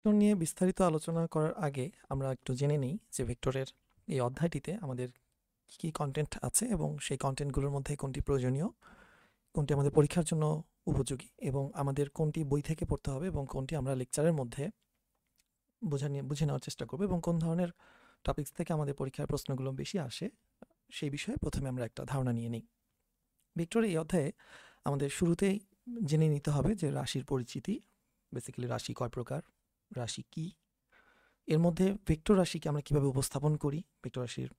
Vector নিয়ে বিস্তারিত আলোচনা করার আগে আমরা একটু জেনে নিই যে ভেক্টরের এই অধ্যায়টিতে আমাদের কী কন্টেন্ট আছে এবং সেই কন্টেন্টগুলোর মধ্যে কোনটি প্রয়োজনীয়, কোনটি আমাদের পরীক্ষার জন্য উপযোগী এবং আমাদের কোনটি বই থেকে পড়তে হবে এবং কোনটি আমরা লেকচারের মধ্যে বুঝে নেওয়ার চেষ্টা করব এবং কোন ধরনের টপিকস থেকে আমাদের পরীক্ষার প্রশ্নগুলো বেশি আসে সেই বিষয়ে প্রথমে আমরা একটা ধারণা নিয়ে নিই। ভেক্টরের এই অধ্যায়ে আমাদের শুরুতেই জেনে নিতে হবে যে রাশির পরিচিতি, বেসিক্যালি রাশি কয় প্রকার, রাশি কী, এর মধ্যে ভেক্টর রাশিকে আমরা কীভাবে উপস্থাপন করি, ভেক্টর রাশির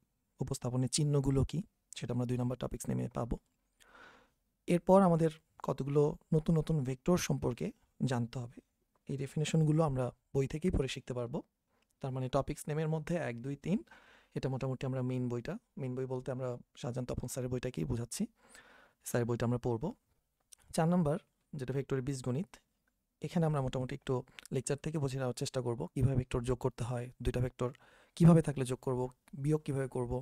উপস্থাপনের চিহ্নগুলো কী, সেটা আমরা 2 নম্বর টপিকস নেমে পাবো। এরপর আমাদের কতগুলো নতুন নতুন ভেক্টর সম্পর্কে জানতে হবে। এই ডেফিনেশনগুলো আমরা বই থেকেই পড়ে শিখতে পারবো। তার মানে টপিকস নেমের মধ্যে 1, 2, 3 এটা মোটামুটি আমরা মেইন বই বলতে আমরা শাহজাহান তপন স্যারের বইটাকেই বোঝাচ্ছি। স্যারের বইটা আমরা পড়বো। 4 নম্বর যেটা ভেক্টরের বীজগণিত, এখানে আমরা মোটামুটি একটু লেকচার থেকে বুঝে নেওয়ার চেষ্টা করব কীভাবে ভেক্টর যোগ করতে হয়, দুইটা ভেক্টর কীভাবে থাকলে যোগ করব, বিয়োগ কীভাবে করব,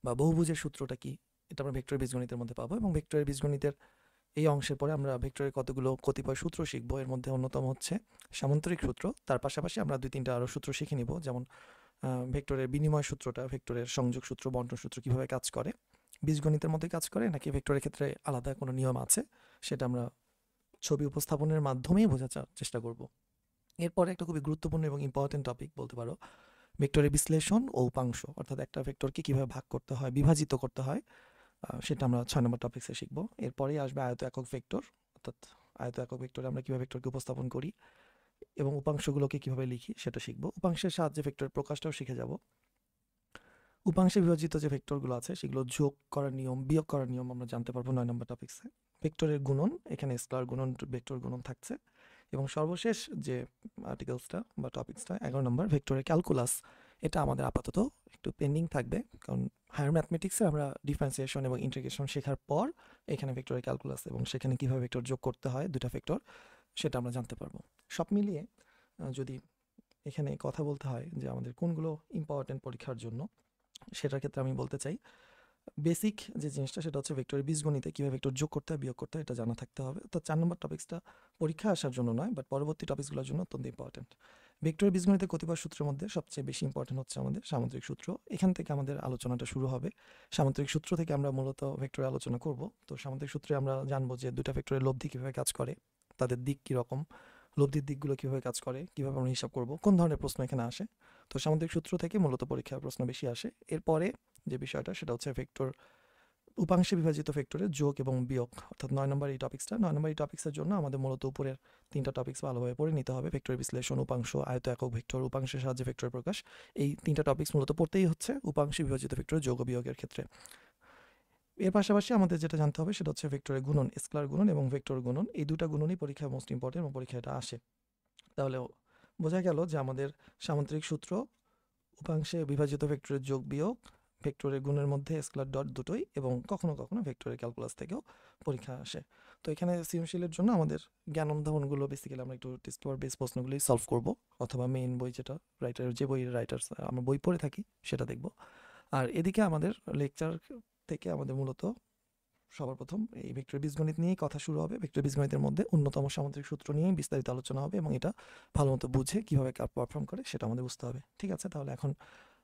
বা বহুভুজের সূত্রটা কী, এটা আমরা ভেক্টরের বীজগণিতের মধ্যে পাবো। এবং ভেক্টরের বীজগণিতের এই অংশের পরে আমরা ভেক্টরের কতিপয় সূত্র শিখবো। এর মধ্যে অন্যতম হচ্ছে সামান্তরিক সূত্র। তার পাশাপাশি আমরা 2-3টা আরও সূত্র শিখে নিব, যেমন ভেক্টরের বিনিময় সূত্রটা, ভেক্টরের সংযোগ সূত্র, বন্টন সূত্র কীভাবে কাজ করে, বীজগণিতের মধ্যে কাজ করে নাকি ভেক্টরের ক্ষেত্রে আলাদা কোনো নিয়ম আছে, সেটা আমরা ছবি উপস্থাপনের মাধ্যমেই বোঝার চেষ্টা করব। এরপরে একটা খুবই গুরুত্বপূর্ণ এবং ইম্পর্টেন্ট টপিক বলতে পারো, ভেক্টরের বিশ্লেষণ ও উপাংশ, অর্থাৎ একটা ভেক্টরকে কীভাবে ভাগ করতে হয়, বিভাজিত করতে হয়, সেটা আমরা 6 নম্বর টপিক্সে শিখবো। এরপরেই আসবে আয়ত একক ভেক্টর, অর্থাৎ আয়ত একক ভেক্টরে আমরা কীভাবে ভেক্টরকে উপস্থাপন করি এবং উপাংশগুলোকে কীভাবে লিখি সেটা শিখবো। উপাংশের সাহায্যে ভেক্টরের প্রকাশটাও শিখে যাব। উপাংশে বিভাজিত যে ভেক্টরগুলো আছে সেগুলো যোগ করার নিয়ম, বিয়োগ করার নিয়ম আমরা জানতে পারবো 9 নম্বর টপিক্সে। ভেক্টরের গুণন, এখানে স্কেলার গুণন, ভেক্টর গুণন থাকছে। এবং সর্বশেষ যে আর্টিকেলসটা বা টপিক্সটা 11 নম্বর, ভেক্টরের ক্যালকুলাস, এটা আমাদের আপাতত একটু পেন্ডিং থাকবে, কারণ হায়ার ম্যাথমেটিক্সে আমরা ডিফারেন্সিয়েশন এবং ইন্টিগ্রেশন শেখার পর এখানে ভেক্টরের ক্যালকুলাস এবং সেখানে কীভাবে ভেক্টর যোগ করতে হয় দুটা ভেক্টর, সেটা আমরা জানতে পারবো। সব মিলিয়ে যদি এখানে কথা বলতে হয় যে আমাদের কোনগুলো ইম্পর্টেন্ট পরীক্ষার জন্য, সেটার ক্ষেত্রে আমি বলতে চাই বেসিক যে জিনিসটা সেটা হচ্ছে ভেক্টরের বীজগণিতে কীভাবে ভেক্টর যোগ করতে হয়, বিয়োগ করতে হয়, এটা জানা থাকতে হবে। তো 4 নম্বর টপিক্সটা পরীক্ষা আসার জন্য নয়, বাট পরবর্তী টপিক্সগুলোর জন্য অত্যন্ত ইম্পর্টেন্ট। ভেক্টরের বীজগণিতে কতিপয় সূত্রের মধ্যে সবচেয়ে বেশি ইম্পর্টেন্ট হচ্ছে আমাদের সামুদ্রিক সূত্র। এখান থেকে আমাদের আলোচনাটা শুরু হবে। সামুদ্রিক সূত্র থেকে আমরা মূলত ভেক্টরের আলোচনা করব। তো সামুদ্রিক সূত্রে আমরা জানবো যে দুটা ভেক্টরের লব্ধি কীভাবে কাজ করে, তাদের দিক কীরকম, লব্ধির দিকগুলো কীভাবে কাজ করে, কীভাবে আমরা হিসাব করব, কোন ধরনের প্রশ্ন এখানে আসে। তো সামুদ্রিক সূত্র থেকে মূলত পরীক্ষার প্রশ্ন বেশি আসে। এরপরে যে বিষয়টা সেটা হচ্ছে ভেক্টর উপাংশে বিভাজিত ভেক্টরের যোগ এবং বিয়োগ, অর্থাৎ 9 নম্বর এই টপিক্সটা। 9 নম্বর এই টপিক্সের জন্য আমাদের মূলত উপরের 3টা টপিক্স ভালোভাবে পড়ে নিতে হবে, ভেক্টরের বিশ্লেষণ, উপাংশ, আয়ত একক ভেক্টর, উপাংশের সাহায্যে ভেক্টরের প্রকাশ। এই 3টা টপিক্স মূলত পড়তেই হচ্ছে উপাংশে বিভাজিত ভেক্টরের যোগ ও বিয়োগের ক্ষেত্রে। এর পাশাপাশি আমাদের যেটা জানতে হবে সেটা হচ্ছে ভেক্টরের গুণন, স্কেলার গুণন এবং ভেক্টর গুণন, এই দুটা গুণনই পরীক্ষায় মোস্ট ইম্পর্টেন্ট এবং পরীক্ষায় এটা আসে। তাহলে বোঝা গেল যে আমাদের সামুদ্রিক সূত্র, উপাংশে বিভাজিত ভেক্টরের যোগ বিয়োগ, ভেক্টরের গুণের মধ্যে স্কেলার ডট দুটোই, এবং কখনো কখনো ভেক্টরের ক্যালকুলাস থেকেও পরীক্ষা আসে। তো এখানে সৃজনশীলের জন্য আমাদের জ্ঞান অনুধাবনগুলো বেসিক্যালি আমরা একটু টেস্ট পেপার বেস প্রশ্নগুলোই সলভ করব, অথবা মেইন বই যেটা যে বইয়ের রাইটার্স আমরা বই পড়ে থাকি সেটা দেখব। আর এদিকে আমাদের লেকচার থেকে আমাদের মূলত সবার প্রথম এই ভেক্টর বীজগণিত নিয়েই কথা শুরু হবে। ভেক্টর বীজগণিতের মধ্যে অন্যতম সামুদ্রিক সূত্র নিয়েই বিস্তারিত আলোচনা হবে এবং এটা ভালো মতো বুঝে কীভাবে কার পারফর্ম করে সেটা আমাদের বুঝতে হবে। ঠিক আছে, তাহলে এখন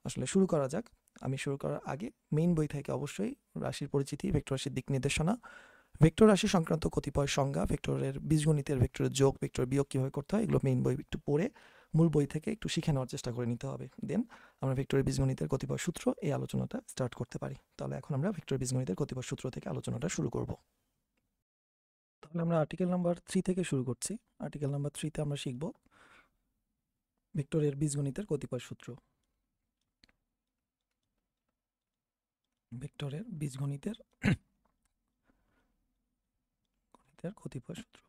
আসলে শুরু করা যাক। আমি শুরু করার আগে মেইন বই থেকে অবশ্যই রাশির পরিচিতি, ভেক্টর রাশির দিক নির্দেশনা, ভেক্টর রাশি সংক্রান্ত কতিপয় সংজ্ঞা, ভেক্টরের বীজগণিতের ভেক্টরের যোগ, ভেক্টর বিয়োগ কীভাবে করতে হয়, এগুলো মেইন বই একটু পড়ে মূল বই থেকে একটু শিখে নেওয়ার চেষ্টা করে নিতে হবে। দেন আমরা ভেক্টরের বীজগণিতের কতিপয় সূত্র এই আলোচনাটা স্টার্ট করতে পারি। তাহলে এখন আমরা ভেক্টর বীজগণিতের কতিপয় সূত্র থেকে আলোচনাটা শুরু করব। তাহলে আমরা আর্টিকেল নাম্বার 3 থেকে শুরু করছি। আর্টিকেল নাম্বার 3তে আমরা শিখব ভেক্টরের বীজগণিতের কতিপয় সূত্র। ভেক্টরের বীজগণিতের কতিপয় সূত্র।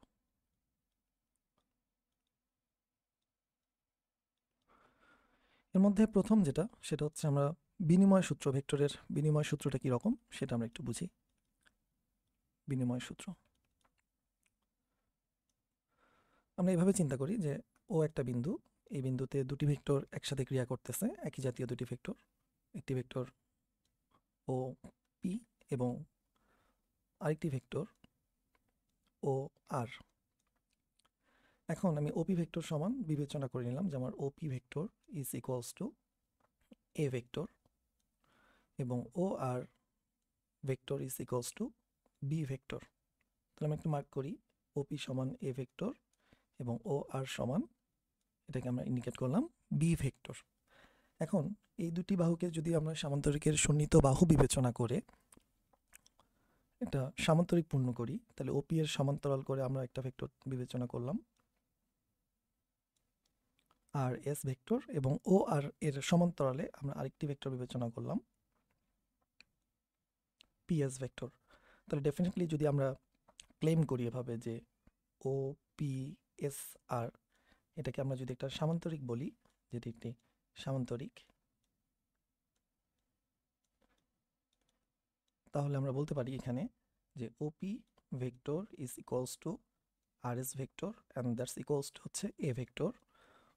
এর মধ্যে প্রথম যেটা সেটা হচ্ছে আমরা বিনিময় সূত্র, ভেক্টরের বিনিময় সূত্রটা কীরকম সেটা আমরা একটু বুঝি। বিনিময় সূত্র আমরা এভাবে চিন্তা করি যে ও একটা বিন্দু, এই বিন্দুতে দুটি ভেক্টর একসাথে ক্রিয়া করতেছে, একই জাতীয় দুটি ভেক্টর, একটি ভেক্টর ও পি এবং আরেকটি ভেক্টর ও আর। এখন আমি ওপি ভেক্টর সমান বিবেচনা করে নিলাম যে আমার OP vector is equals to A vector এবং O R vector is equals to B vector. তাহলে আমি একটু মার্ক করি, ওপি সমান এ ভেক্টর এবং ও আর সমান, এটাকে আমরা ইন্ডিকেট করলাম বি ভেক্টর। এখন এই দুটি বাহুকে যদি আমরা সামান্তরিকের সন্নিহিত বাহু বিবেচনা করে এটা সামান্তরিক পূর্ণ করি, তাহলে ওপি এর সমান্তরাল করে আমরা একটা ভেক্টর বিবেচনা করলাম আর এস ভেক্টর, এবং ও আর এর সমান্তরালে আমরা আরেকটি ভেক্টর বিবেচনা করলাম পিএস ভেক্টর। তাহলে ডেফিনেটলি যদি আমরা ক্লেম করি এভাবে যে ও পি এস আর, এটাকে আমরা যদি একটা সামান্তরিক বলি, যেটি একটি সামান্তরিক, তাহলে আমরা বলতে পারি এখানে যে OP vector is equals to R S vector and that's equals to হচ্ছে এ ভেক্টর।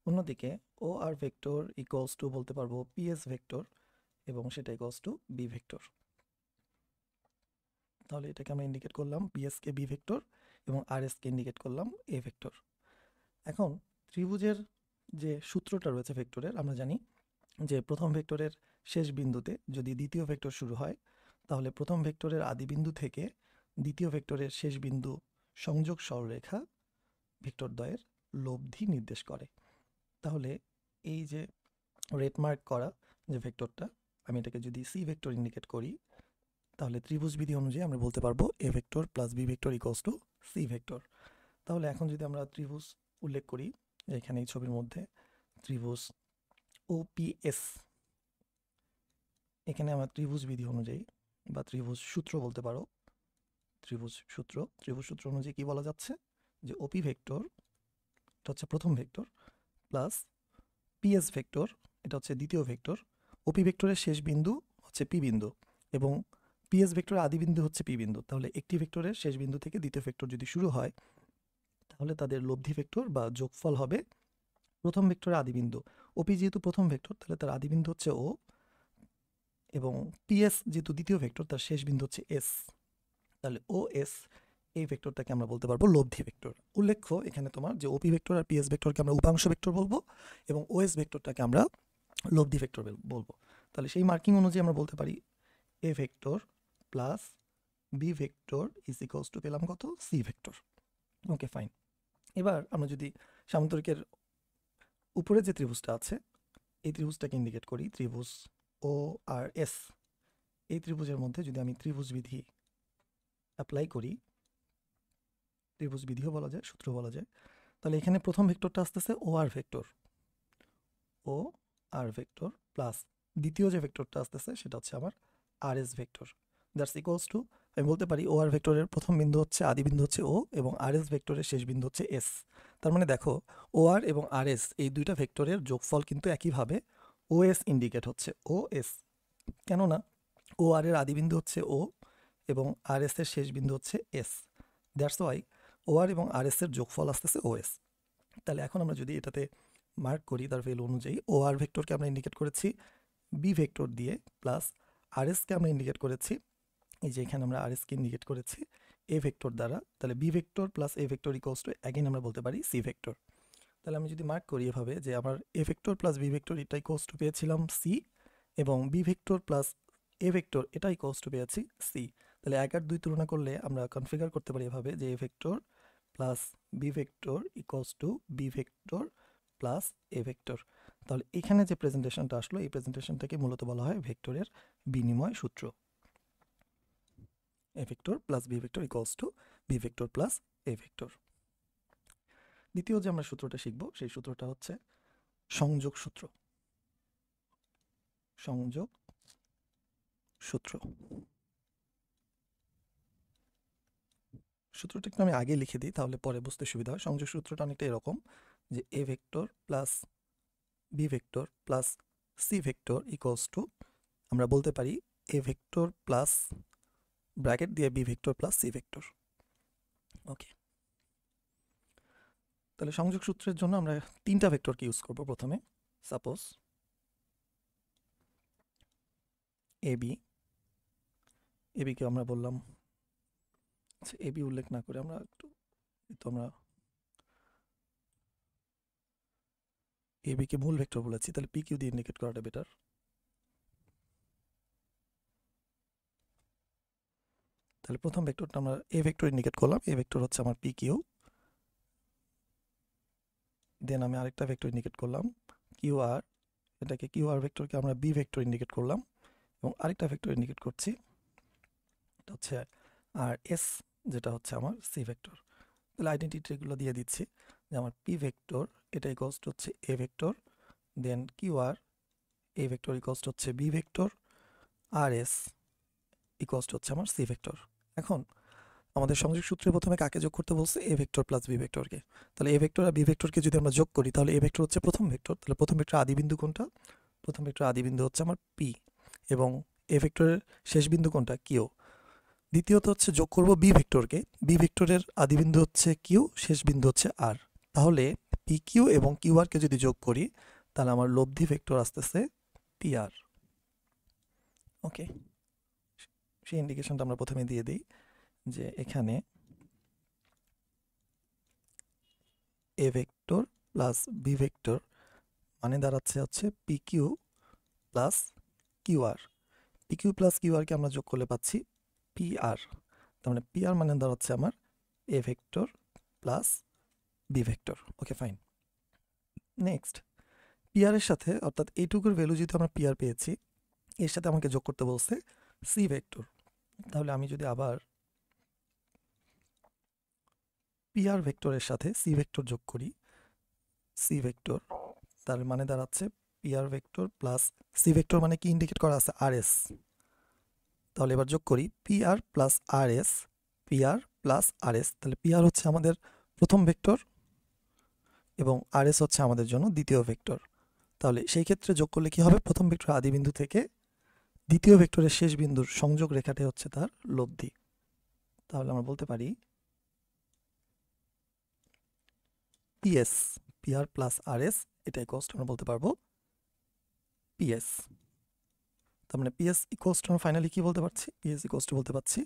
অন্যদিকে O R vector equals to বলতে পারবো পিএস ভেক্টর এবং সেটা ইকুয়ালস টু বি ভেক্টর। তাহলে এটাকে আমরা ইন্ডিকেট করলাম পিএসকে বি ভেক্টর এবং আর এসকে ইন্ডিকেট করলাম এ ভেক্টর। এখন ত্রিভুজের যে সূত্রটা রয়েছে ভেক্টরের, আমরা জানি যে প্রথম ভেক্টরের শেষ বিন্দুতে যদি দ্বিতীয় ভেক্টর শুরু হয়, তাহলে প্রথম ভেক্টরের আদি বিন্দু থেকে দ্বিতীয় ভেক্টরের শেষ বিন্দু সংযোগ সরলরেখা ভেক্টর দ্বয়ের লব্ধি নির্দেশ করে। তাহলে এই যে রেড মার্ক করা যে ভেক্টরটা, আমি এটাকে যদি সি ভেক্টর ইন্ডিকেট করি, তাহলে ত্রিভুজ বিধি অনুযায়ী আমরা বলতে পারবো A vector plus B vector equals to C vector. তাহলে এখন যদি আমরা ত্রিভুজ উল্লেখ করি, এখানে এই ছবির মধ্যে ত্রিভুজ ওপিএস, এখানে আমার ত্রিভুজ বিধি অনুযায়ী বা ত্রিভুজ সূত্র বলতে পারো, ত্রিভুজ সূত্র অনুযায়ী কি বলা যাচ্ছে যে ওপি ভেক্টর, এটা হচ্ছে প্রথম ভেক্টর, প্লাস পিএস ভেক্টর, এটা হচ্ছে দ্বিতীয় ভেক্টর। ওপি ভেক্টরের শেষ বিন্দু হচ্ছে পি বিন্দু এবং পিএস ভেক্টরের আদি বিন্দু হচ্ছে পি বিন্দু। তাহলে একটি ভেক্টরের শেষ বিন্দু থেকে দ্বিতীয় ভেক্টর যদি শুরু হয়, তাহলে তাদের লব্ধি ভেক্টর বা যোগফল হবে প্রথম ভেক্টরের আদি বিন্দু। ওপি যেহেতু প্রথম ভেক্টর, তাহলে তার আদি বিন্দু হচ্ছে ও, এবং পিএস যেহেতু দ্বিতীয় ভেক্টর, তার শেষ বিন্দু হচ্ছে এস। তাহলে ও এস, এই ভেক্টরটাকে আমরা বলতে পারবো লব্ধি ভেক্টর। উল্লেখ্য এখানে তোমার যে ওপি ভেক্টর আর পিএস ভেক্টরকে আমরা উপাংশ ভেক্টর বলবো এবং ওএস ভেক্টরটাকে আমরা লব্ধি ভেক্টর বলবো। তাহলে সেই মার্কিং অনুযায়ী আমরা বলতে পারি A vector plus B vector is equals to পেলাম কত, সি ভেক্টর। Okay fine. এবার আমরা যদি সামান্তরিকের উপরে যে ত্রিভুজটা আছে এই ত্রিভুজটাকে ইন্ডিকেট করি, ত্রিভুজ ও আর এস, এই ত্রিভুজের মধ্যে যদি আমি ত্রিভুজ বিধি অ্যাপ্লাই করি, ত্রিভুজ বিধিও বলা যায়, সূত্র বলা যায়, তাহলে এখানে প্রথম ভেক্টরটা আসতেছে O R vector, O R vector plus দ্বিতীয় যে ভেক্টরটা আসতেছে সেটা হচ্ছে আমার R S vector. That's equals to, আমি বলতে পারি ও আর ভেক্টরের প্রথম বিন্দু হচ্ছে, আদি বিন্দু হচ্ছে ও, এবং আর এস ভেক্টরের শেষ বিন্দু হচ্ছে এস। তার মানে দেখো ও আর এবং আর এস এই দুইটা ভেক্টরের যোগফল কিন্তু একইভাবে ও এস ইন্ডিকেট হচ্ছে ও এস, কেননা ও আর এর আদি বিন্দু হচ্ছে ও এবং আর এস এর শেষ বিন্দু হচ্ছে এস। দ্যাটস ওয়াই ও আর এবং আর এস এর যোগফল আসতেছে ও এস। তাহলে এখন আমরা যদি এটাতে মার্ক করি তার ভ্যালু অনুযায়ী, ও আর ভেক্টরকে আমরা ইন্ডিকেট করেছি বি ভেক্টর দিয়ে, প্লাস আর এসকে আমরা ইন্ডিকেট করেছি, এই যে এখানে আমরা আর এসকে ইন্ডিকেট করেছি এ ভেক্টর দ্বারা। তাহলে B vector plus A vector equals to again আমরা বলতে পারি সি ভেক্টর। তাহলে আমি যদি মার্ক করি এভাবে যে আমার A vector plus B vector এটা ইকুয়ালস টু পেয়েছিলাম সি, এবং B vector plus A vector এটা ইকুয়ালস টু পেয়েছি সি। তাহলে 1 আর 2 তুলনা করলে আমরা কনফিগার করতে পারি এভাবে যে A vector plus B vector equals to B vector plus A vector. তাহলে এখানে যে প্রেজেন্টেশনটা আসলো এই প্রেজেন্টেশনটাকে মূলত বলা হয় ভেক্টরের বিনিময় সূত্র। A vector plus B vector equals to B vector plus A vector. দ্বিতীয় যে আমরা সূত্রটা শিখব সেই সূত্রটা হচ্ছে সংযোগ সূত্র। সংযোগ সূত্র, সূত্রটা একটু আমি আগে লিখে দিই তাহলে পরে বুঝতে সুবিধা হয়। সংযোগ সূত্রটা অনেকটা এরকম যে A vector plus B vector plus C vector equals to, আমরা বলতে পারি এ ভেক্টর প্লাস ব্র্যাকেট দিয়ে B vector plus C vector. Okay, তাহলে সংযোগ সূত্রের জন্য আমরা তিনটা ভেক্টরকে ইউজ করব। প্রথমে সাপোজ এবি, এবিকে আমরা বললাম, আচ্ছা এবি উল্লেখ না করে আমরা একটু, তো আমরা এ বি কে মূল ভেক্টর বলেছি, তাহলে পি কিউ দিয়ে ইন্ডিকেট করাটা বেটার। তাহলে প্রথম ভেক্টরটা আমরা এ ভেক্টর ইন্ডিকেট করলাম, এ ভেক্টর হচ্ছে আমার পি কিউ। দেন আমি আরেকটা ভেক্টর ইন্ডিকেট করলাম কিউ আর, এটাকে কিউ আর ভেক্টরকে আমরা বি ভেক্টর ইন্ডিকেট করলাম, এবং আরেকটা ভেক্টর ইন্ডিকেট করছি, এটা হচ্ছে আর এস, যেটা হচ্ছে আমার সি ভেক্টর। তাহলে আইডেন্টিটিগুলো দিয়ে দিচ্ছি যে আমার পি ভেক্টর এটা ইকোয়ালস টু হচ্ছে A vector, then Q R A vector equals to হচ্ছে B vector, R S equals to হচ্ছে আমার সি ভেক্টর। এখন আমাদের সংযোগ সূত্রে প্রথমে কাকে যোগ করতে বলছে? এ ভেক্টর প্লাস বি ভেক্টরকে। তাহলে এ ভেক্টর আর বি ভেক্টরকে যদি আমরা যোগ করি, তাহলে এ ভেক্টর হচ্ছে প্রথম ভেক্টর, তাহলে প্রথম ভেক্টর আদি বিন্দু কোনটা? প্রথম ভেক্টর আদি বিন্দু হচ্ছে আমার পি, এবং এ ভেক্টরের শেষ বিন্দু কোনটা? কিউ। দ্বিতীয়ত হচ্ছে যোগ করব বি ভেক্টরকে, বি ভেক্টরের আদি বিন্দু হচ্ছে কিউ, শেষ বিন্দু হচ্ছে আর। তাহলে পি কিউ এবং কিউ আরকে যদি যোগ করি, তাহলে আমার লব্ধি ভেক্টর আসতেছে পি আর। ওকে, সেই ইন্ডিকেশনটা আমরা প্রথমে দিয়ে দিই যে এখানে A vector plus B vector মানে দাঁড়াচ্ছে হচ্ছে P Q plus Q R. P Q plus Q আরকে আমরা যোগ করলে পাচ্ছি পি আর। তার মানে পি আর মানে দাঁড়াচ্ছে আমার A vector plus B vector. Okay, fine. Next, P R এর সাথে, অর্থাৎ এইটুকুর ভ্যালু যেহেতু আমরা পি আর পেয়েছি, এর সাথে আমাকে যোগ করতে বলছে সি ভেক্টর। তাহলে আমি যদি আবার পি আর ভেক্টরের সাথে সি ভেক্টর যোগ করি, সি ভেক্টর, তার মানে দাঁড়াচ্ছে P R vector plus C vector মানে কি ইন্ডিকেট করা আছে? আর এস। তাহলে এবার যোগ করি P R plus R S, P R plus R S. তাহলে পি আর হচ্ছে আমাদের প্রথম ভেক্টর এবং আর এস হচ্ছে আমাদের জন্য দ্বিতীয় ভেক্টর। তাহলে সেই ক্ষেত্রে যোগ করলে কি হবে? প্রথম ভেক্টর আদি বিন্দু থেকে দ্বিতীয় ভেক্টরের শেষ বিন্দুর সংযোগ রেখাটি হচ্ছে তার লব্ধি। তাহলে আমরা বলতে পারি PS, P R plus R S, এটাই কস্ট আমরা বলতে পারবো পিএস। তার মানে পিএস ইকুয়ালস টু আমরা ফাইনালি কি বলতে পারছি? পিএস ইকুয়ালস টু বলতে পারছি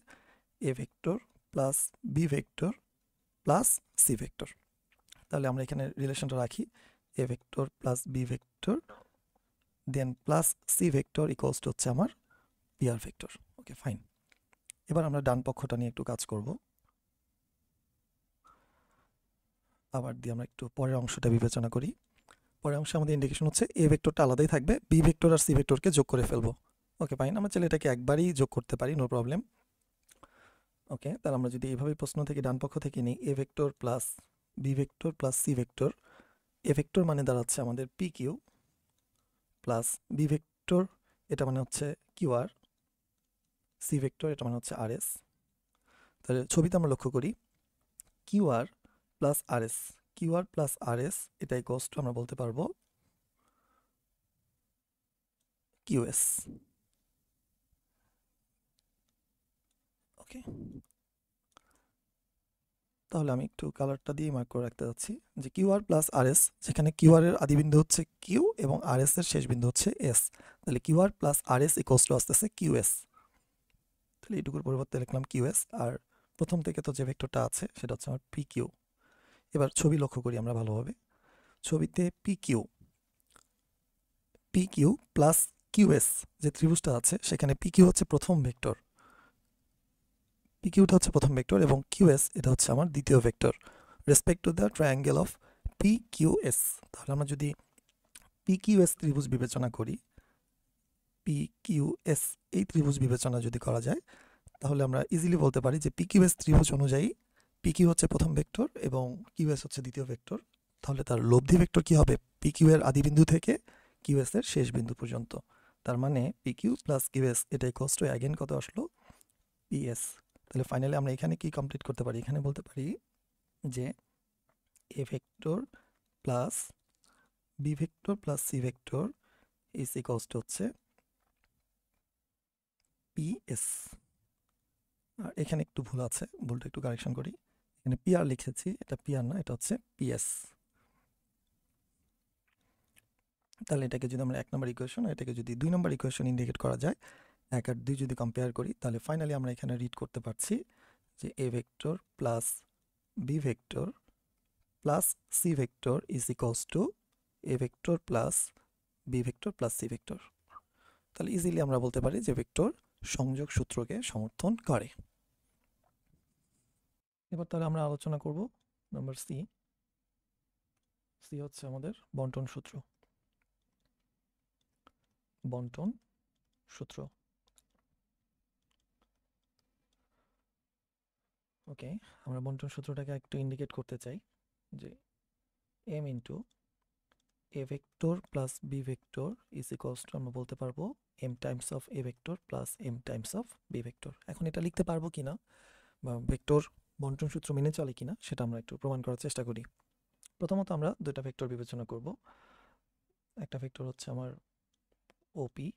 A vector plus B vector plus C vector. তাহলে আমরা এখানে রিলেশনটা রাখি, A vector plus B vector then plus C vector equals to হচ্ছে আমার P R vector. Okay, fine. এবার আমরা ডান পক্ষটা নিয়ে একটু কাজ করব। আবার দিয়ে আমরা একটু পরের অংশটা বিবেচনা করি। পরের অংশে আমাদের ইন্ডিকেশন হচ্ছে এ ভেক্টরটা আলাদাই থাকবে, বি ভেক্টর আর সি ভেক্টরকে যোগ করে ফেলবো। ওকে, ফাইন। আমরা চাইলে এটাকে একবারই যোগ করতে পারি, নো প্রবলেম। ওকে, তাহলে আমরা যদি এইভাবে প্রশ্ন থেকে ডান পক্ষ থেকে নিই, A vector plus B vector plus C vector, A vector মানে দাঁড়াচ্ছে আমাদের P Q plus B vector, এটা মানে হচ্ছে কিউ আর, সি ভেক্টর এটা মানে হচ্ছে আর এস। তাহলে ছবিতে আমরা লক্ষ্য করি Q R plus R S, Q R plus R S এটা ইকুয়ালস টু আমরা বলতে পারবো কিউএস। ওকে, তাহলে আমি একটু কালারটা দিয়ে মার্ক করে রাখতে যাচ্ছি যে Q R plus R S, যেখানে কিউ আর এর আদি বিন্দু হচ্ছে কিউ এবং আর এস এর শেষ বিন্দু হচ্ছে এস। তাহলে Q R plus R S equals to আসতেছে কিউএস। তাহলে এইটুকুর পরিবর্তে লিখলাম কিউএস, আর প্রথম থেকে তো যে ভেক্টরটা আছে সেটা হচ্ছে আমার পি কিউ। এবার ছবি লক্ষ্য করি আমরা ভালোভাবে। ছবিতে পি কিউ প্লাস কিউএস যে ত্রিভুজটা আছে, সেখানে পি কিউ হচ্ছে প্রথম ভেক্টর, পি কিউটা হচ্ছে প্রথম ভেক্টর এবং কিউএস এটা হচ্ছে আমার দ্বিতীয় vector respect to the triangle of P QS. তাহলে আমরা যদি পি কিউএস ত্রিভুজ বিবেচনা করি, পি কিউএস এই ত্রিভুজ বিবেচনা যদি করা যায়, তাহলে আমরা ইজিলি বলতে পারি যে পি কিউএস ত্রিভুজ অনুযায়ী পি কিউ হচ্ছে প্রথম ভেক্টর এবং কিউএস হচ্ছে দ্বিতীয় ভেক্টর। তাহলে তার লব্ধি ভেক্টর কি হবে? পি কিউ এর আদি বিন্দু থেকে কিউএস এর শেষ বিন্দু পর্যন্ত। তার মানে পি কিউ প্লাস কিউএস এটাই কষ্ট অ্যাগেন কত আসলো? পিএস। তাহলে ফাইনালি আমরা এখানে কি কমপ্লিট করতে পারি? এখানে বলতে পারি যে A vector plus B vector plus C vector is equals to হচ্ছে পিএস। আর এখানে একটু ভুল আছে, ভুলটা একটু কারেকশন করি। এখানে পিআর লিখেছি, এটা পিআর না, এটা হচ্ছে পিএস। তাহলে এটাকে যদি আমরা 1 নম্বর ইকুয়েশন, এটাকে যদি 2 নম্বর ইকুয়েশন ইন্ডিকেট করা যায়, 1 আর 2 যদি কম্পেয়ার করি, তাহলে ফাইনালি আমরা এখানে রিড করতে পারছি যে A vector plus B vector plus C vector is equals to A vector plus B vector plus C vector. তাহলে ইজিলি আমরা বলতে পারি যে ভেক্টর সংযোগ সূত্রকে সমর্থন করে। এবার তাহলে আমরা আলোচনা করব নাম্বার সি। সি হচ্ছে আমাদের বন্টন সূত্র। বন্টন সূত্র। ওকে, আমরা বন্টন সূত্রটাকে একটু ইন্ডিকেট করতে চাই যে M into A vector plus B vector is equals to আমরা বলতে পারবো M times of A vector plus M times of B vector. এখন এটা লিখতে পারবো কিনা বা ভেক্টর বন্টন সূত্র মেনে চলে কিনা সেটা আমরা একটু প্রমাণ করার চেষ্টা করি। প্রথমত আমরা দুইটা ভেক্টর বিবেচনা করব। একটা ভেক্টর হচ্ছে আমার ওপি,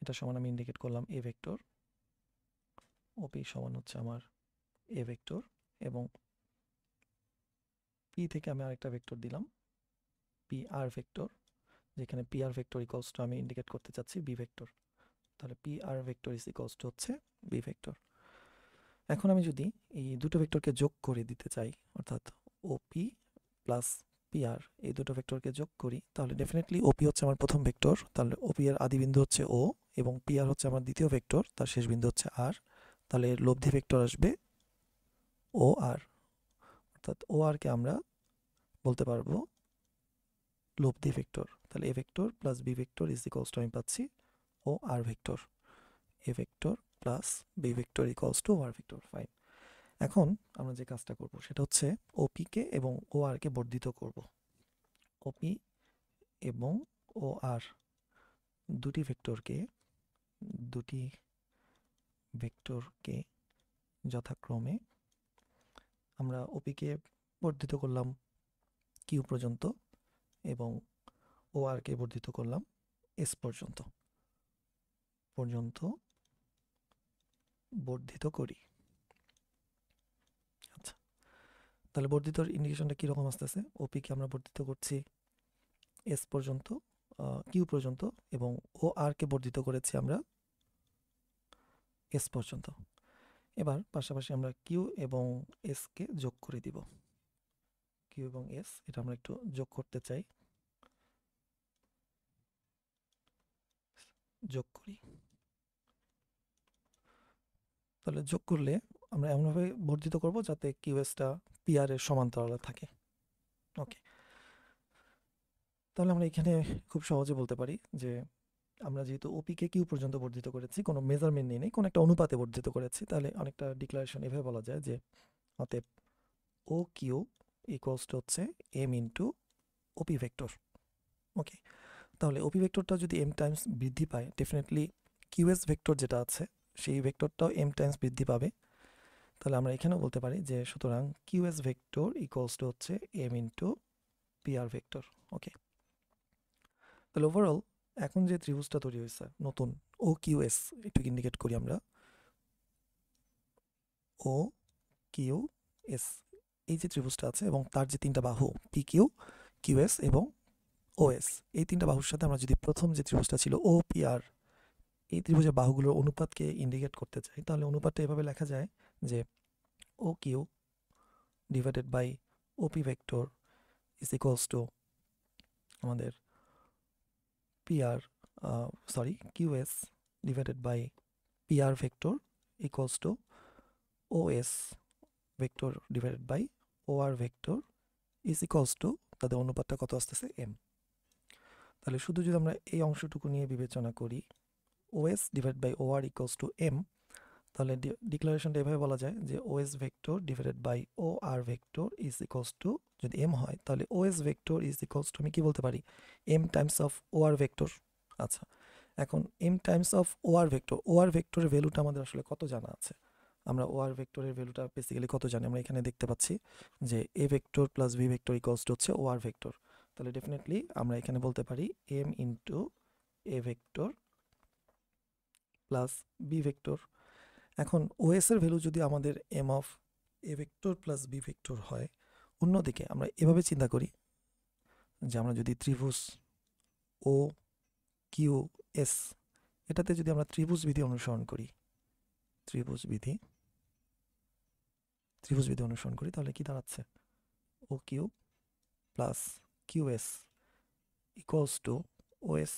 এটা সমান আমি ইন্ডিকেট করলাম এ ভেক্টর। ওপি সমান হচ্ছে আমার এ ভেক্টর, এবং পি থেকে আমি আরেকটা ভেক্টর দিলাম পি আর ভেক্টর, যেখানে P R vector equals to আমি ইন্ডিকেট করতে চাচ্ছি বি ভেক্টর। তাহলে P R vector is equals to হচ্ছে বি ভেক্টর। এখন আমি যদি এই দুটো ভেক্টরকে যোগ করে দিতে চাই, অর্থাৎ ওপি প্লাস পি আর এই দুটো ভেক্টরকে যোগ করি, তাহলে ডেফিনেটলি ওপি হচ্ছে আমার প্রথম ভেক্টর, তাহলে ওপি এর আদি বিন্দু হচ্ছে ও, এবং পি আর হচ্ছে আমার দ্বিতীয় ভেক্টর, তার শেষ বিন্দু হচ্ছে আর। তাহলে এর লব্ধি ভেক্টর আসবে ও আর, অর্থাৎ ও আরকে আমরা বলতে পারবো লব্ধি ভেক্টর। তাহলে A vector plus B vector is equals to আমি পাচ্ছি O R vector. A vector plus B vector equals to O R vector. Fine. এখন আমরা যে কাজটা করব সেটা হচ্ছে ওপিকে এবং ও আরকে বর্ধিত করব। ওপি এবং ও আর দুটি ভেক্টরকে যথাক্রমে আমরা ওপিকে বর্ধিত করলাম কিউ পর্যন্ত এবং ও আরকে বর্ধিত করলাম এস পর্যন্ত বর্ধিত করি। আচ্ছা, তাহলে বর্ধিতর ইন্ডিকেশনটা কীরকম আসতেছে? ওপিকে আমরা বর্ধিত করছি এস পর্যন্ত, কিউ পর্যন্ত, এবং ও আরকে বর্ধিত করেছি আমরা এস পর্যন্ত। এবার পাশাপাশি আমরা কিউ এবং এসকে যোগ করে দিব। কিউ এবং এস এটা আমরা একটু যোগ করতে চাই, যোগ করি। তাহলে যোগ করলে আমরা এমনভাবে বর্ধিত করব যাতে কিউ এসটা পি আর এর সমান্তরালে থাকে। ওকে, তাহলে আমরা এখানে খুব সহজে বলতে পারি যে আমরা যেহেতু ওপিকে কিউ পর্যন্ত বর্ধিত করেছি, কোনো মেজারমেন্ট নিয়ে নেই, কোনো একটা অনুপাতে বর্ধিত করেছি, তাহলে অনেকটা ডিক্লারেশন এভাবে বলা যায় যে অতএব ও কিউ ইকুয়ালস টু হচ্ছে এম ইন্টু ওপি ভেক্টর। ওকে, তাহলে ওপি ভেক্টরটা যদি এম টাইমস বৃদ্ধি পায়, ডেফিনেটলি কিউএস ভেক্টর যেটা আছে সেই ভেক্টরটাও এম টাইমস বৃদ্ধি পাবে। তাহলে আমরা এখানেও বলতে পারি যে সুতরাং কিউএস ভেক্টর ইকুয়ালস টু হচ্ছে M into P R vector. Okay, তাহলে ওভারঅল এখন যে ত্রিভুজটা তৈরি হয়েছে নতুন ও কিউএস, একটু ইন্ডিকেট করি আমরা ও কিউ এস, এই যে ত্রিভুজটা আছে এবং তার যে তিনটা বাহু পি কিউ, কিউএস এবং ওএস, এই তিনটা বাহুর সাথে আমরা যদি প্রথম যে ত্রিভুজটা ছিল ও পি আর, এই ত্রিভুজের বাহুগুলোর অনুপাতকে ইন্ডিকেট করতে চাই, তাহলে অনুপাতটা এভাবে লেখা যায় যে O Q divided by OP vector is equals to আমাদের P R QS divided by P R vector equals to OS vector divided by O R vector is equals to, তাদের অনুপাতটা কত আসতেছে এম। তাহলে শুধু যদি আমরা এই অংশটুকু নিয়ে বিবেচনা করি OS divide by O R equals to M, তাহলে ডিক্লারেশনটা এভাবে বলা যায় যে OS vector divided by O R vector is equals to, যদি এম হয় তাহলে OS vector is equals to আমি কি বলতে পারি M times of O R vector. আচ্ছা, এখন M times of O R vector, O R ভেক্টরের ভ্যালুটা আমাদের আসলে কত জানা আছে? আমরা ও আর ভেক্টরের ভ্যালুটা বেসিক্যালি কত জানি? আমরা এখানে দেখতে পাচ্ছি যে A vector plus B vector equals to হচ্ছে ও আর ভেক্টর। তাহলে ডেফিনেটলি আমরা এখানে বলতে পারি M into A vector plus B vector. এখন ওএস এর ভ্যালু যদি আমাদের M of A vector plus B vector হয়, অন্যদিকে আমরা এভাবে চিন্তা করি যে আমরা যদি ত্রিভুজ ও কিউ এস, এটাতে যদি আমরা ত্রিভুজ বিধি অনুসরণ করি, তাহলে কি দাঁড়াচ্ছে O Q plus QS equals to OS.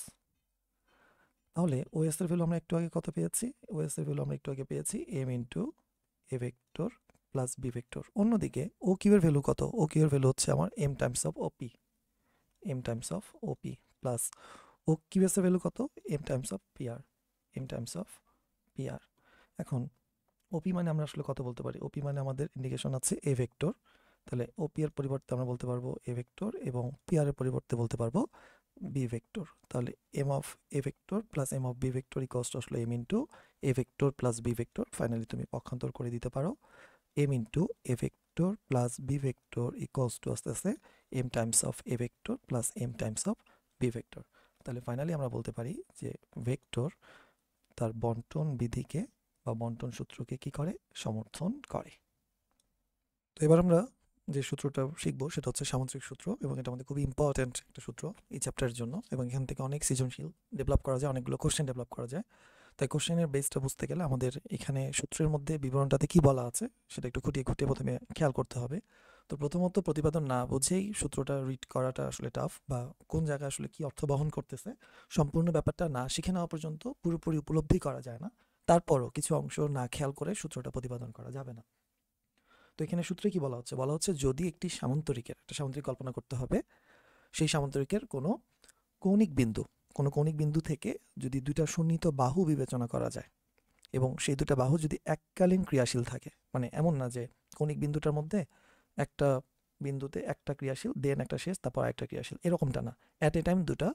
তাহলে ওএস এর ভ্যালু আমরা একটু আগে কত পেয়েছি? ওএস এর ভ্যালু আমরা একটু আগে পেয়েছি M into A vector plus B vector. অন্যদিকে ও কিউ এর ভ্যালু কত? ও কিউ এর ভ্যালু হচ্ছে আমার M times of OP, M times of OP plus O QS এর ভ্যালু কত? M times of PR, M times of PR. এখন OP মানে আমরা আসলে কত বলতে পারি? ওপি মানে আমাদের ইন্ডিকেশন আছে এ ভেক্টর, তাহলে ওপি এর পরিবর্তে আমরা বলতে পারবো এ ভেক্টর এবং পিআর এর পরিবর্তে বলতে পারবো বি ভেক্টর। তাহলে M of A vector plus M of B vector equals to আসলে M into A vector plus B vector. Finally তুমি পক্ষান্তর করে দিতে পারো, M into A vector plus B vector equals to আস্তে আস্তে M times of A vector plus M times of B vector. তাহলে finally আমরা বলতে পারি যে ভেক্টর তার বন্টন বিধিকে বা বন্টন সূত্রকে কি করে? সমর্থন করে। তো এবার আমরা যে সূত্রটা শিখবো সেটা হচ্ছে সামুদ্রিক সূত্র, এবং এটা আমাদের খুবই ইম্পর্ট্যান্ট একটা সূত্র এই চ্যাপ্টারের জন্য, এবং এখান থেকে অনেক সৃজনশীল ডেভেলপ করা যায়, অনেকগুলো কোশ্চেন ডেভেলপ করা যায়। তাই কোশ্চেনের বেসটা বুঝতে গেলে আমাদের এখানে সূত্রের মধ্যে বিবরণটাতে কি বলা আছে সেটা একটু খুঁটিয়ে খুঁটিয়ে প্রথমে খেয়াল করতে হবে। তো প্রথমত প্রতিপাদন না বুঝেই সূত্রটা রিড করাটা আসলে টাফ, বা কোন জায়গায় আসলে কি অর্থ বহন করতেছে সম্পূর্ণ ব্যাপারটা না শিখে নেওয়া পর্যন্ত পুরোপুরি উপলব্ধি করা যায় না। তারপরও কিছু অংশ না খেয়াল করে সূত্রটা প্রতিপাদন করা যাবে না। তো এখানে সূত্রে কি বলা হচ্ছে? বলা হচ্ছে যদি একটি সামান্তরিকের, একটা সামান্তরিক কল্পনা করতে হবে, সেই সামান্তরিকের কোনো কৌণিক বিন্দু থেকে যদি দুইটা সন্নিহিত বাহু বিবেচনা করা যায় এবং সেই দুটা বাহু যদি এককালীন ক্রিয়াশীল থাকে, মানে এমন না যে কৌণিক বিন্দুটার মধ্যে একটা বিন্দুতে একটা ক্রিয়াশীল দেন একটা শেষ তারপর একটা ক্রিয়াশীল, এরকমটা না। অ্যাট এ টাইম দুটা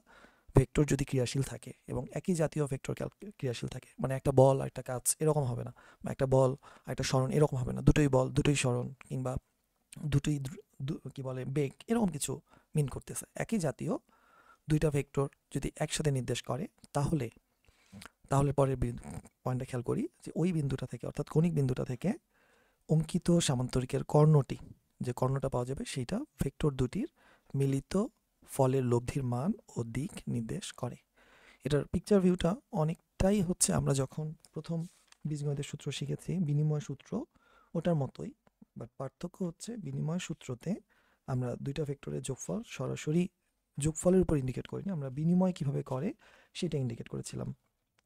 ভেক্টর যদি ক্রিয়াশীল থাকে এবং একই জাতীয় ভেক্টর ক্রিয়াশীল থাকে, মানে একটা বল আর একটা কাজ এরকম হবে না, বা একটা বল আর একটা সরণ এরকম হবে না, দুটোই বল দুটোই সরণ কিংবা দুটোই কি বলে বেগ, এরকম কিছু মিন করতেছে। একই জাতীয় দুইটা ভেক্টর যদি একসাথে নির্দেশ করে তাহলে তাহলে পরের পয়েন্টটা খেয়াল করি যে ওই বিন্দুটা থেকে, অর্থাৎ কৌণিক বিন্দুটা থেকে অঙ্কিত সামান্তরিকের কর্ণটি, যে কর্ণটা পাওয়া যাবে সেইটা ভেক্টর দুটির মিলিত ফলের লব্ধির মান ও দিক নির্দেশ করে। এটার পিকচার ভিউটা অনেকটাই হচ্ছে আমরা যখন প্রথম বীজগণিতের সূত্র শিখেছি বিনিময় সূত্র, ওটার মতোই, বাট পার্থক্য হচ্ছে বিনিময় সূত্রতে আমরা দুইটা ভেক্টরের যোগফল সরাসরি যোগফলের উপর ইন্ডিকেট করিনি, আমরা বিনিময় কিভাবে করে সেটা ইন্ডিকেট করেছিলাম।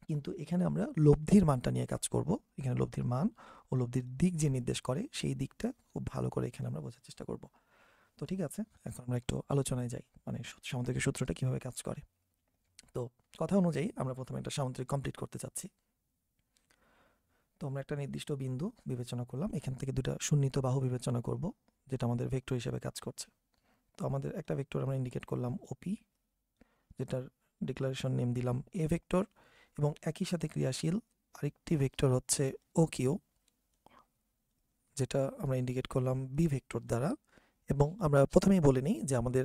কিন্তু এখানে আমরা লব্ধির মানটা নিয়ে কাজ করব। এখানে লব্ধির মান ও লব্ধির দিক যে নির্দেশ করে সেই দিকটা খুব ভালো করে এখানে আমরা বোঝার চেষ্টা করব। তো ঠিক আছে, এখন আমরা একটু আলোচনায় যাই, মানে সামান্তরিক সূত্রটা কিভাবে কাজ করে। তো কথা অনুযায়ী আমরা প্রথমে একটা সামান্তরিক কমপ্লিট করতে চাচ্ছি। তো আমরা একটা নির্দিষ্ট বিন্দু বিবেচনা করলাম, এখান থেকে দুটা সন্নিহিত বাহু বিবেচনা করব যেটা আমাদের ভেক্টর হিসেবে কাজ করছে। তো আমাদের একটা ভেক্টর আমরা ইন্ডিকেট করলাম ওপি, যেটার ডিক্লারেশন নেম দিলাম এ ভেক্টর, এবং একই সাথে ক্রিয়াশীল আরেকটি ভেক্টর হচ্ছে ও কিউ, যেটা আমরা ইন্ডিকেট করলাম বি ভেক্টর দ্বারা। এবং আমরা প্রথমেই বলে নিই যে আমাদের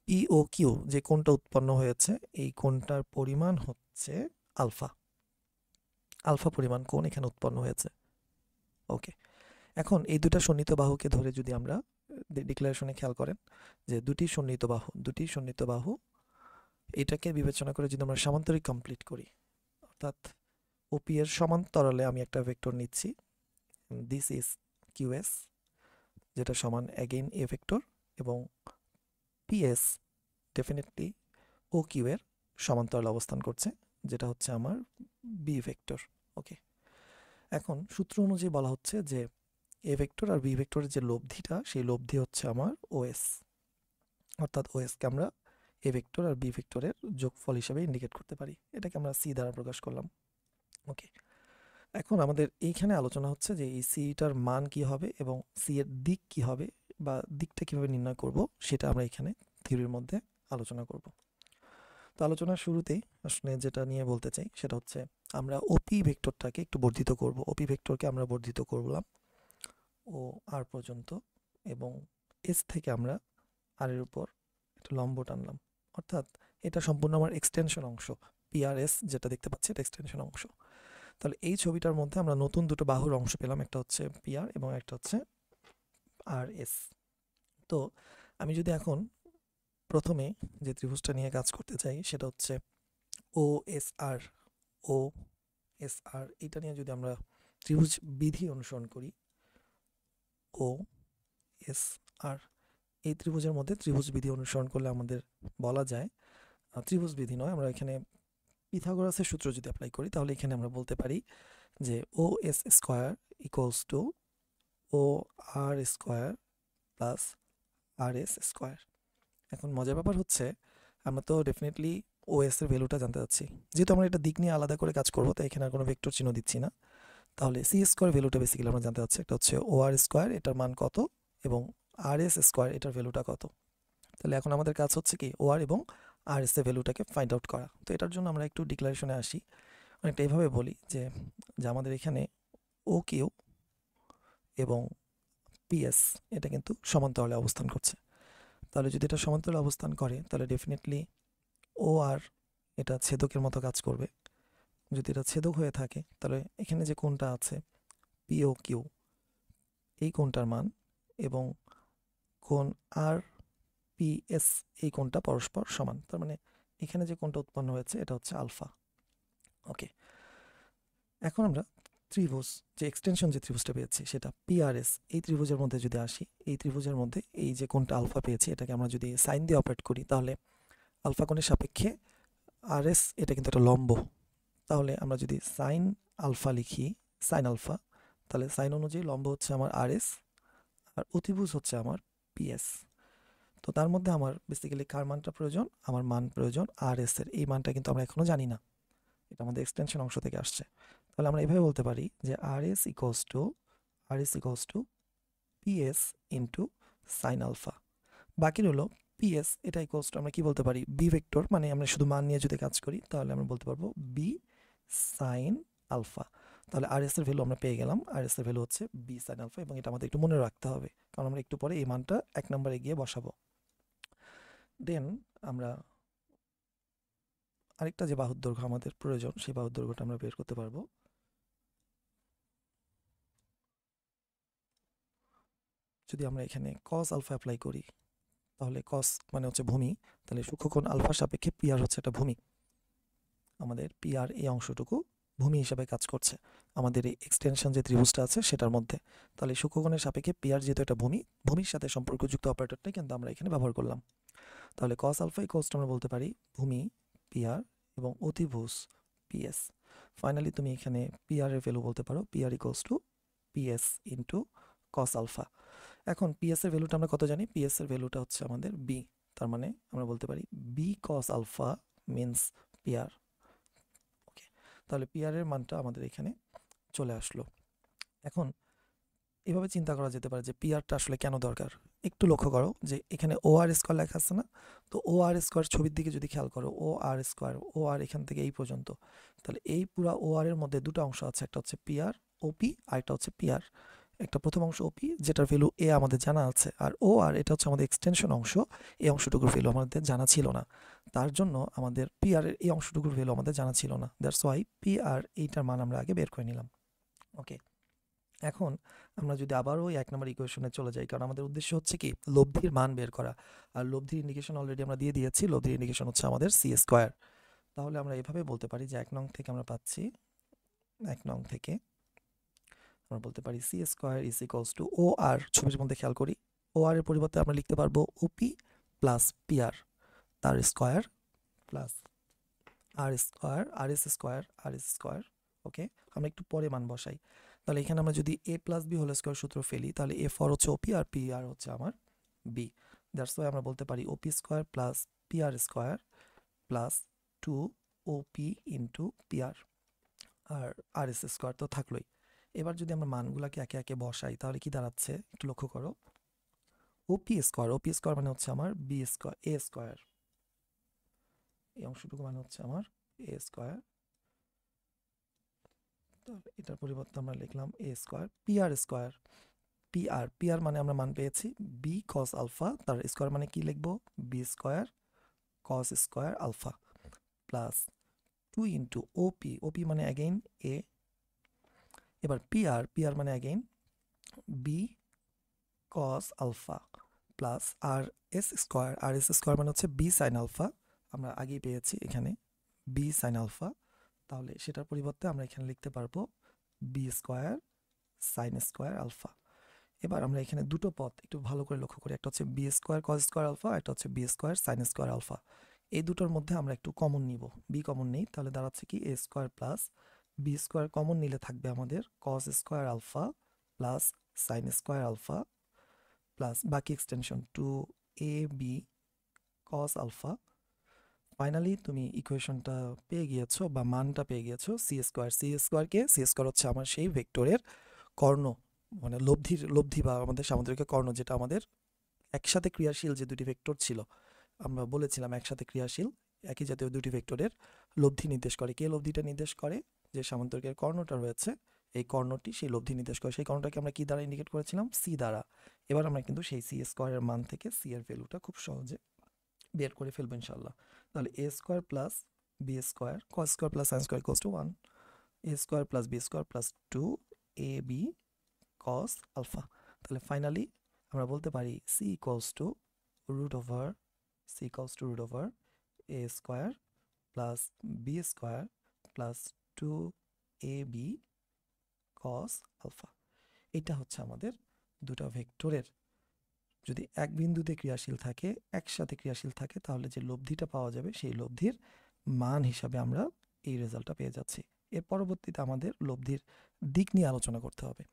পি ও কিউ যে কোণটা উৎপন্ন হয়েছে এই কোণটার পরিমাণ হচ্ছে আলফা, আলফা পরিমাণ কোণ এখানে উৎপন্ন হয়েছে। ওকে, এখন এই দুটা সন্নিহিত বাহুকে ধরে যদি আমরা ডিক্লারেশনে খেয়াল করেন যে দুটি সন্নিহিত বাহু এটাকে বিবেচনা করে যদি আমরা সামান্তরিক কমপ্লিট করি, অর্থাৎ ওপি এর সমান্তরালে আমি একটা ভেক্টর নিচ্ছি, দিস ইজ কিউএস, যেটা সমান অ্যাগেইন এ ভেক্টর, এবং পিএস ডেফিনেটলি ও কিউ এর সমান্তরাল অবস্থান করছে, যেটা হচ্ছে আমার বি ভেক্টর। ওকে, এখন সূত্র অনুযায়ী বলা হচ্ছে যে এ ভেক্টর আর বি ভেক্টরের যে লব্ধিটা সেই লব্ধি হচ্ছে আমার ওএস, অর্থাৎ ওএসকে আমরা এ ভেক্টর আর বি ভেক্টরের যোগফল হিসেবে ইন্ডিকেট করতে পারি, এটাকে আমরা সি দ্বারা প্রকাশ করলাম। ওকে, এখন আমাদের এইখানে আলোচনা হচ্ছে যে এই সিটার মান কি হবে এবং সি এর দিক কি হবে বা দিকটা কিভাবে নির্ণয় করব সেটা আমরা এখানে থিওরির মধ্যে আলোচনা করব। তো আলোচনার শুরুতেই আসলে যেটা নিয়ে বলতে চাই সেটা হচ্ছে আমরা ওপি ভেক্টরটাকে একটু বর্ধিত করব। ওপি ভেক্টরকে আমরা বর্ধিত করলাম ও আর পর্যন্ত, এবং এস থেকে আমরা আর এর উপর একটা লম্ব টানলাম, অর্থাৎ এটা সম্পূর্ণ আমার এক্সটেনশন অংশ, পিআরএস যেটা দেখতে পাচ্ছি এটা এক্সটেনশন অংশ। তাহলে এই ছবিটার মধ্যে আমরা নতুন দুটো বাহুর অংশ পেলাম, একটা হচ্ছে পিআর এবং একটা হচ্ছে আর এস। তো আমি যদি এখন প্রথমে যে ত্রিভুজটা নিয়ে কাজ করতে চাই সেটা হচ্ছে ও এস আর, ও এস আর, এটা নিয়ে যদি আমরা ত্রিভুজ বিধি অনুসরণ করি ও এস আর, এই ত্রিভুজের মধ্যে ত্রিভুজ বিধি অনুসরণ করলে আমাদের বলা যায়, ত্রিভুজ বিধি নয়, আমরা এখানে পিথাগোরাসের সূত্র যদি অ্যাপ্লাই করি তাহলে এখানে আমরা বলতে পারি যে O S square equals to O R square plus R S square. এখন মজার ব্যাপার হচ্ছে আমরা তো ডেফিনেটলি ও এস এর ভ্যালুটা জানতে চাচ্ছি, যেহেতু আমরা এটা দিক নিয়ে আলাদা করে কাজ করবো তাই এখানে আর কোনো ভেক্টর চিহ্ন দিচ্ছি না। তাহলে সি স্কোয়ার ভ্যালুটা বেসিক্যালি আমরা জানতে চাচ্ছি, একটা হচ্ছে ও আর স্কোয়ার এটার মান কত এবং আর এস স্কোয়ার এটার ভ্যালুটা কত। তাহলে এখন আমাদের কাজ হচ্ছে কি ও আর এবং আর এস এর ভ্যালুটাকে ফাইন্ড আউট করা। তো এটার জন্য আমরা একটু ডিক্লারেশনে আসি, অনেকটা এইভাবে বলি যে আমাদের এখানে ও কিউ এবং পিএস এটা কিন্তু সমান্তরালে অবস্থান করছে। তাহলে যদি এটা সমান্তরালে অবস্থান করে তাহলে ডেফিনেটলি ও আর এটা ছেদকের মতো কাজ করবে। যদি এটা ছেদক হয়ে থাকে তাহলে এখানে যে কোণটা আছে পিও কিউ এই কোণটার মান এবং কোণ আর পিএস এই কোণটা পরস্পর সমান, তার মানে এখানে যে কোণটা উৎপন্ন হয়েছে এটা হচ্ছে আলফা। ওকে, এখন আমরা ত্রিভুজ যে এক্সটেনশন যে ত্রিভুজটা পেয়েছি সেটা পিআরএস এই ত্রিভুজের মধ্যে যদি আসি, এই ত্রিভুজের মধ্যে এই যে কোণটা আলফা পেয়েছি এটাকে আমরা যদি সাইন দিয়ে অপারেট করি তাহলে আলফা কোণের সাপেক্ষে আরএস এটা কিন্তু একটা লম্ব। তাহলে আমরা যদি সাইন আলফা লিখি, সাইন আলফা, তাহলে সাইন অনুযায়ী লম্ব হচ্ছে আমার আরএস আর অতিভুজ হচ্ছে আমার পিএস। তো তার মধ্যে আমার বেসিক্যালি কার মানটা প্রয়োজন, আমার মান প্রয়োজন আর এস এর। এই মানটা কিন্তু আমরা এখনো জানি না, এটা আমাদের এক্সটেনশন অংশ থেকে আসছে। তাহলে আমরা এভাবে বলতে পারি যে R S equals to PS into sine alpha. বাকি রইল পিএস, এটা ইকুয়ালস টু আমরা কি বলতে পারি বি ভেক্টর, মানে আমরা শুধু মান নিয়ে যদি কাজ করি তাহলে আমরা বলতে পারবো বি সাইন আলফা। তাহলে আর এস এর ভ্যালু আমরা পেয়ে গেলাম, আর এস এর ভ্যালু হচ্ছে বি সাইন আলফা, এবং এটা আমাদের একটু মনে রাখতে হবে কারণ আমরা একটু পরে এই মানটা 1 নম্বরে গিয়ে বসাবো। দেন আমরা আরেকটা যে বাহুর দৈর্ঘ্য আমাদের প্রয়োজন সেই বাহুর দৈর্ঘ্যটা আমরা বের করতে পারবো। যদি আমরা এখানে কস আলফা অ্যাপ্লাই করি তাহলে কস মানে হচ্ছে ভূমি, তাহলে সূক্ষ্মকোণ আলফার সাপেক্ষে পিআর হচ্ছে একটা ভূমি। আমাদের পিআর এই অংশটুকু ভূমি হিসাবে কাজ করছে আমাদের এই এক্সটেনশন যে ত্রিভুজটা আছে সেটার মধ্যে। তাহলে সূক্ষ্মকোণের সাপেক্ষে পিআর যেহেতু একটা ভূমি, ভূমির সাথে সম্পর্কযুক্ত অপারেটরটাই কিন্তু আমরা এখানে ব্যবহার করলাম। তাহলে কস আলফা ইকুয়ালস টু আমরা বলতে পারি ভূমি পিআর এবং অতিভুজ পিএস। ফাইনালি তুমি এখানে পিআর এর ভ্যালু বলতে পারো PR equals to PS into cos alpha. এখন পিএস এর ভ্যালুটা আমরা কত জানি, পিএস এর ভ্যালুটা হচ্ছে আমাদের বি, তার মানে আমরা বলতে পারি B cos alpha means PR. Okay, তাহলে পিআর এর মানটা আমাদের এখানে চলে আসলো। এখন এভাবে চিন্তা করা যেতে পারে যে পিআরটা আসলে কেন দরকার। একটু লক্ষ্য করো যে এখানে ও আর স্কোয়ার লেখা আছে না, তো ও আর স্কোয়ার ছবির দিকে যদি খেয়াল করো ও আর স্কোয়ার, ও আর এখান থেকে এই পর্যন্ত, তাহলে এই পুরা ও আর এর মধ্যে দুটো অংশ আছে, একটা হচ্ছে পিআর ওপি আর একটা হচ্ছে পিআর। একটা প্রথম অংশ ওপি যেটার ভ্যালু এ আমাদের জানা আছে, আর ও আর এটা হচ্ছে আমাদের এক্সটেনশন অংশ, এই অংশটুকুর ভ্যালু আমাদের জানা ছিল না। তার জন্য আমাদের পিআর এর এই অংশটুকুর ভ্যালু আমাদের জানা ছিল না, দ্যাটস ওয়াই পিআর এইটার মান আমরা আগে বের করে নিলাম। ওকে, এখন আমরা যদি আবারও ওই 1 নম্বর ইকুয়েশনে চলে যাই, কারণ আমাদের উদ্দেশ্য হচ্ছে কি লব্ধির মান বের করা, আর লব্ধির ইন্ডিকেশন অলরেডি আমরা দিয়ে দিয়েছি, লব্ধির ইন্ডিকেশন হচ্ছে আমাদের সি স্কোয়ার। তাহলে আমরা এভাবে বলতে পারি যে 1 নং থেকে আমরা পাচ্ছি, 1 নং থেকে আমরা বলতে পারি C square is equals to O R, ছবির মধ্যে খেয়াল করি ও আর এর পরিবর্তে আমরা লিখতে পারবো ওপি প্লাস পিআর তার স্কোয়ার প্লাস আর স্কোয়ার আর এস স্কোয়ার আর এস স্কোয়ার। ওকে, আমরা একটু পরে মান বসাই। তাহলে এখানে আমরা যদি এ প্লাস বি হোল স্কোয়ার সূত্র ফেলি তাহলে এ ফর হচ্ছে ওপি আর পি আর হচ্ছে আমার বি, দ্যাটস ওয়াই আমরা বলতে পারি ওপি square plus P R square plus 2 ওপি ইন্টু পি আর আর আর এস স্কোয়ার তো থাকলোই। এবার যদি আমরা মানগুলোকে একে একে বসাই তাহলে কি দাঁড়াচ্ছে একটু লক্ষ্য করো, ওপি স্কোয়ার মানে হচ্ছে আমার বি স্কোয়ার এ স্কোয়ার, এই অংশটুকু মানে হচ্ছে আমার এ স্কোয়ার, এটার পরিবর্তে আমরা লিখলাম এ স্কোয়ার পিআর মানে আমরা মান পেয়েছি বি কস আলফা, তার স্কোয়ার মানে কি লিখবো B square cos square alpha plus 2 into OP মানে অ্যাগেইন এ, এবার পিআর মানে again B cos alpha plus R S square মানে হচ্ছে বি সাইন আলফা, আমরা আগেই পেয়েছি এখানে বি সাইন আলফা, তাহলে সেটার পরিবর্তে আমরা এখানে লিখতে পারবো B square sine square alpha. এবার আমরা এখানে দুটো পদ একটু ভালো করে লক্ষ্য করি, একটা হচ্ছে B square cos square alpha, একটা হচ্ছে B square sine square alpha. এই দুটোর মধ্যে আমরা একটু কমন নিব, বি কমন নেই, তাহলে দাঁড়াচ্ছে কি A square plus B square common নিলে থাকবে আমাদের cos square alpha plus sine square alpha plus বাকি extension to A B cos alpha. Finally তুমি ইকুয়েশনটা পেয়ে গিয়েছো বা মানটা পেয়ে গিয়েছো সি স্কোয়ার। সি স্কোয়ারকে, সি স্কোয়ার হচ্ছে আমার সেই ভেক্টরের কর্ণ, মানে লব্ধি বা আমাদের সামুদ্রিক কর্ণ, যেটা আমাদের একসাথে ক্রিয়াশীল যে দুটি ভেক্টর ছিল, আমরা বলেছিলাম একসাথে ক্রিয়াশীল একই জাতীয় দুটি ভেক্টরের লব্ধি নির্দেশ করে। কে লব্ধিটা নির্দেশ করে? যে সামান্তরিকের কর্ণটা রয়েছে, এই কর্ণটি সেই লব্ধি নির্দেশ করে। সেই কর্ণটাকে আমরা কি দ্বারা ইন্ডিকেট করেছিলাম? সি দ্বারা। এবার আমরা কিন্তু সেই সি স্কোয়ারের মান থেকে সি এর ভ্যালুটা খুব সহজে বের করে ফেলবো ইনশাল্লাহ। তাহলে A square plus B square cos square plus sine square equals to 1, A square plus B square plus 2ab cos alpha. তাহলে ফাইনালি আমরা বলতে পারি C equals to root over A square plus B square plus 2ab cos alpha. এটা হচ্ছে আমাদের দুটো ভেক্টরের যদি এক বিন্দুতে ক্রিয়াশীল থাকে, একসাথে ক্রিয়াশীল থাকে, তাহলে যে লব্ধিটা পাওয়া যাবে সেই লব্ধির মান হিসাবে আমরা এই রেজাল্টটা পেয়ে যাচ্ছি। এর পরবর্তীতে আমাদের লব্ধির দিক নিয়ে আলোচনা করতে হবে।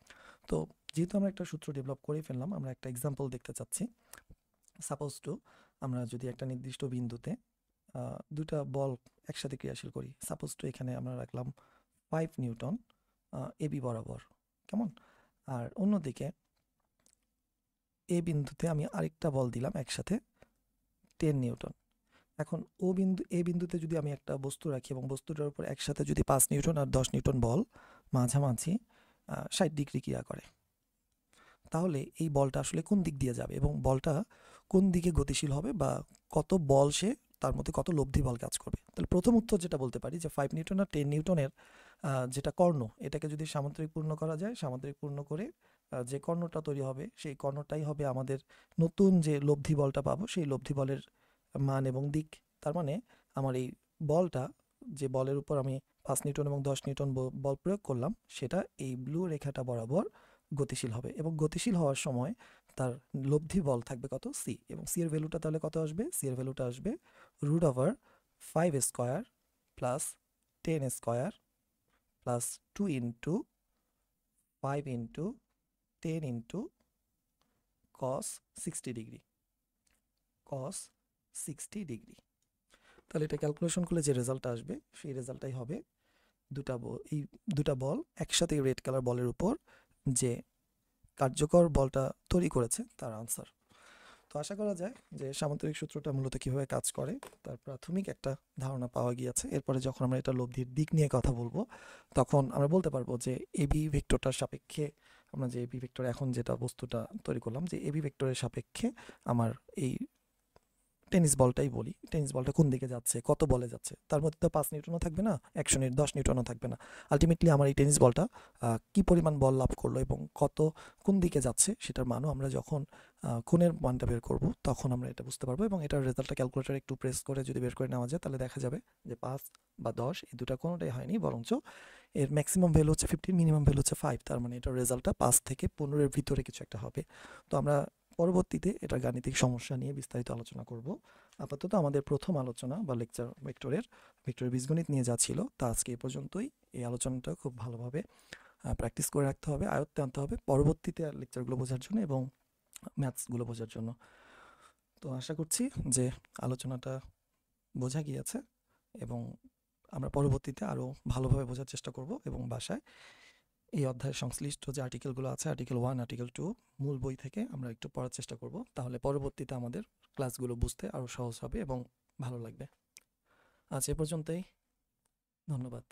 তো যেহেতু আমরা একটা সূত্র ডেভেলপ করে ফেললাম, আমরা একটা এক্সাম্পল দেখতে চাচ্ছি। সাপোজ টু আমরা যদি একটা নির্দিষ্ট বিন্দুতে দুটা বল একসাথে ক্রিয়াশীল করি, সাপোজ টু এখানে আমরা রাখলাম 5 নিউটন এবি বরাবর, কেমন? আর অন্যদিকে এ বিন্দুতে আমি আরেকটা বল দিলাম একসাথে 10 নিউটন। এখন এ বিন্দুতে যদি আমি একটা বস্তু রাখি এবং বস্তুটার উপর একসাথে যদি 5 নিউটন আর 10 নিউটন বল মাঝামাঝি 60 ডিগ্রি ক্রিয়া করে, তাহলে এই বলটা আসলে কোন দিক দিয়ে যাবে এবং বলটা কোন দিকে গতিশীল হবে বা কত বল সে, তার মধ্যে কত লব্ধি বল কাজ করবে। তাহলে প্রথম উত্তর যেটা বলতে পারি যে 5 নিউটন আর 10 নিউটনের যেটা কর্ণ, এটাকে যদি সামান্তরিক পূর্ণ করা যায়, সামান্তরিক পূর্ণ করে যে কর্ণটা তৈরি হবে সেই কর্ণটাই হবে আমাদের নতুন যে লব্ধি বলটা পাবো, সেই লব্ধি বলের মান এবং দিক। তার মানে আমার এই বলটা, যে বলের উপর আমি 5 নিউটন এবং 10 নিউটন বল প্রয়োগ করলাম, সেটা এই ব্লু রেখাটা বরাবর গতিশীল হবে এবং গতিশীল হওয়ার সময় তার লব্ধি বল থাকবে কত? সি। এবং সি এর ভ্যালুটা তাহলে কত আসবে? সি এর ভ্যালুটা আসবে root over 5 square plus 10 square plus 2 into 5 into 10 into cos 60 degree, cos 60 degree. তাহলে এটা ক্যালকুলেশন করলে যে রেজাল্টটা আসবে সেই রেজাল্টটাই হবে এই দুটা বল একসাথে রেড কালার বলের উপর যে কার্যকর বলটা তৈরি করেছে তার আনসার। তো আশা করা যায় যে সামান্তরিক সূত্রটা মূলত কীভাবে কাজ করে তার প্রাথমিক একটা ধারণা পাওয়া গিয়েছে। এরপরে যখন আমরা এটা লব্ধির দিক নিয়ে কথা বলবো, তখন আমরা বলতে পারবো যে এবি ভেক্টরটার সাপেক্ষে, আমরা যে এবি ভেক্টর এখন যেটা বস্তুটা তৈরি করলাম, যে এবি ভেক্টরের সাপেক্ষে আমার এই টেনিস বলটাই বলি, টেনিস বলটা কোন দিকে যাচ্ছে, কত বলে যাচ্ছে, তার মধ্যে তো 5 নিউটনও থাকবে না, 10 নিউটনও থাকবে না। আলটিমেটলি আমার এই টেনিস বলটা কি পরিমাণ বল লাভ করলো এবং কোন দিকে যাচ্ছে সেটার মানও আমরা যখন কোণের মানটা বের করব তখন আমরা এটা বুঝতে পারবো। এবং এটার রেজাল্টটা ক্যালকুলেটার একটু প্রেস করে যদি বের করে নেওয়া যায়, তাহলে দেখা যাবে যে 5 বা 10 এই দুটা কোনোটাই হয়নি, বরঞ্চ এর ম্যাক্সিমাম ভ্যালু হচ্ছে 15, মিনিমাম ভ্যালু হচ্ছে 5। তার মানে এটার রেজাল্টটা 5 থেকে 15-এর ভিতরে কিছু একটা হবে। তো আমরা পরবর্তীতে এটা গাণিতিক সমস্যা নিয়ে বিস্তারিত আলোচনা করব। আপাতত আমাদের প্রথম আলোচনা বা লেকচার ভেক্টরের বীজগণিত নিয়ে যা ছিল তা আজকে এ পর্যন্তই। এই আলোচনাটা খুব ভালোভাবে প্র্যাকটিস করে রাখতে হবে, আয়ত্তে আনতে হবে পরবর্তীতে লেকচারগুলো বোঝার জন্য এবং ম্যাথসগুলো বোঝার জন্য। তো আশা করছি যে আলোচনাটা বোঝা গিয়েছে এবং আমরা পরবর্তীতে আরও ভালোভাবে বোঝার চেষ্টা করব এবং বাসায় এই অধ্যায়ের সংশ্লিষ্ট যে আর্টিকেলগুলো আছে, আর্টিকেল 1, আর্টিকেল 2 মূল বই থেকে আমরা একটু পড়ার চেষ্টা করব। তাহলে পরবর্তীতে আমাদের ক্লাসগুলো বুঝতে আরও সহজ হবে এবং ভালো লাগবে। আজ এ পর্যন্তই, ধন্যবাদ।